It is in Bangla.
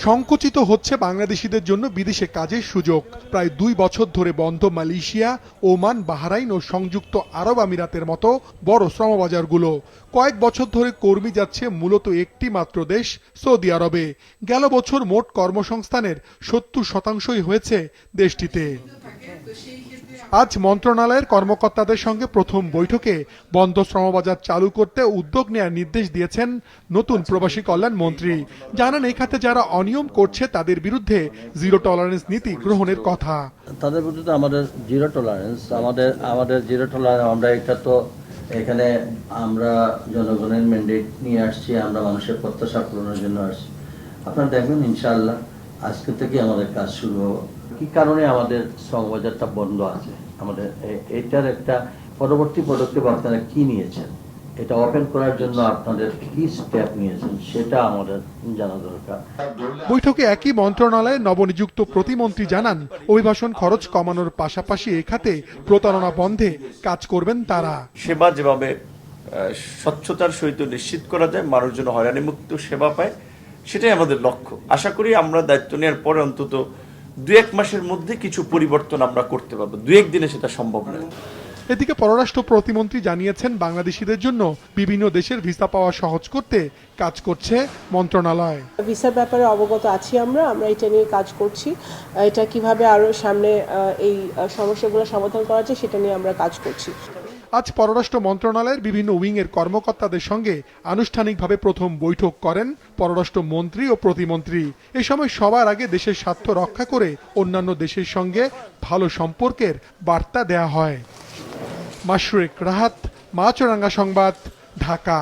সংকুচিত হচ্ছে বাংলাদেশিদের জন্য বিদেশে কাজের সুযোগ। প্রায় ২ বছর ধরে বন্ধ মালয়েশিয়া, ওমান, বাহরাইন ও সংযুক্ত আরব আমিরাতের মতো বড় শ্রমবাজারগুলো। কয়েক বছর ধরে কর্মী যাচ্ছে মূলত একটি মাত্র দেশ, সৌদি আরবে। গেল বছর মোট কর্মসংস্থানের ৭০% হয়েছে দেশটিতে। আজ মন্ত্রণালয়ের কর্মকর্তাদের সঙ্গে প্রথম বৈঠকে বন্ধ শ্রমবাজার চালু করতে উদ্যোগ নেওয়ার নির্দেশ দিয়েছেন নতুন প্রবাসী কল্যাণ মন্ত্রী। জানান, এই খাতে যারা অনিয়ম করছে তাদের বিরুদ্ধে জিরো টলারেন্স নীতি গ্রহণের কথা। তাদের বিরুদ্ধে আমাদের জিরো টলারেন্স, আমাদের জিরো টলারেন্স। আমরা এটা তো এখানে আমরা জনগণের ম্যান্ডেট নিয়ে আসছি, আমরা মানুষের প্রত্যাশা পূরণের জন্য আসছি। আপনারা দেখবেন ইনশাআল্লাহ আজকে থেকে আমাদের কাজ শুরু হবে। কি কারণে আমাদের শ্রমবাজারটা বন্ধ আছে, আমাদের এটার একটা পরবর্তী পদক্ষেপ আপনারা কি নিয়েছেন, এটা ওপেন করার জন্য আপনাদের কি স্টেপ নিয়েছেন সেটা আমাদের জানা দরকার। বৈঠকে একই মন্ত্রণালয়ে নবনিযুক্ত প্রতিমন্ত্রী জানান, অভিবাসন খরচ কমানোর পাশাপাশি এ খাতে প্রতারণা বন্ধে কাজ করবেন তারা। সেবা যেভাবে স্বচ্ছতার সহিত নিশ্চিত করা যায়, মানুষ যেন হয়রানিমুক্ত সেবা পায়, সেটাই আমাদের লক্ষ্য। আশা করি আমরা দায়িত্ব নেওয়ার পরে অন্তত ২-১ মাসের মধ্যে কিছু পরিবর্তন আমরা করতে পারবো। ২-১ দিনে সেটা সম্ভব নয়। এদিকে পররাষ্ট্র প্রতিমন্ত্রী জানিয়েছেন, বাংলাদেশিদের জন্য বিভিন্ন দেশের ভিসা পাওয়া সহজ করতে কাজ করছে মন্ত্রণালয়। ভিসার ব্যাপারে অবগত আছি, আমরা এটা নিয়ে কাজ করছি। এটা কিভাবে আরো সামনে এই সমস্যাগুলো সমাধান করা যায় সেটা নিয়ে আমরা কাজ করছি। আজ পররাষ্ট্র মন্ত্রণালয়ের বিভিন্ন উইংয়ের কর্মকর্তাদের সঙ্গে আনুষ্ঠানিকভাবে প্রথম বৈঠক করেন পররাষ্ট্র মন্ত্রী ও প্রতিমন্ত্রী। এ সময় সবার আগে দেশের স্বার্থ রক্ষা করে অন্যান্য দেশের সঙ্গে ভালো সম্পর্কের বার্তা দেয়া হয়। মাশরুক রাহাত, মাছরাঙ্গা সংবাদ, ঢাকা।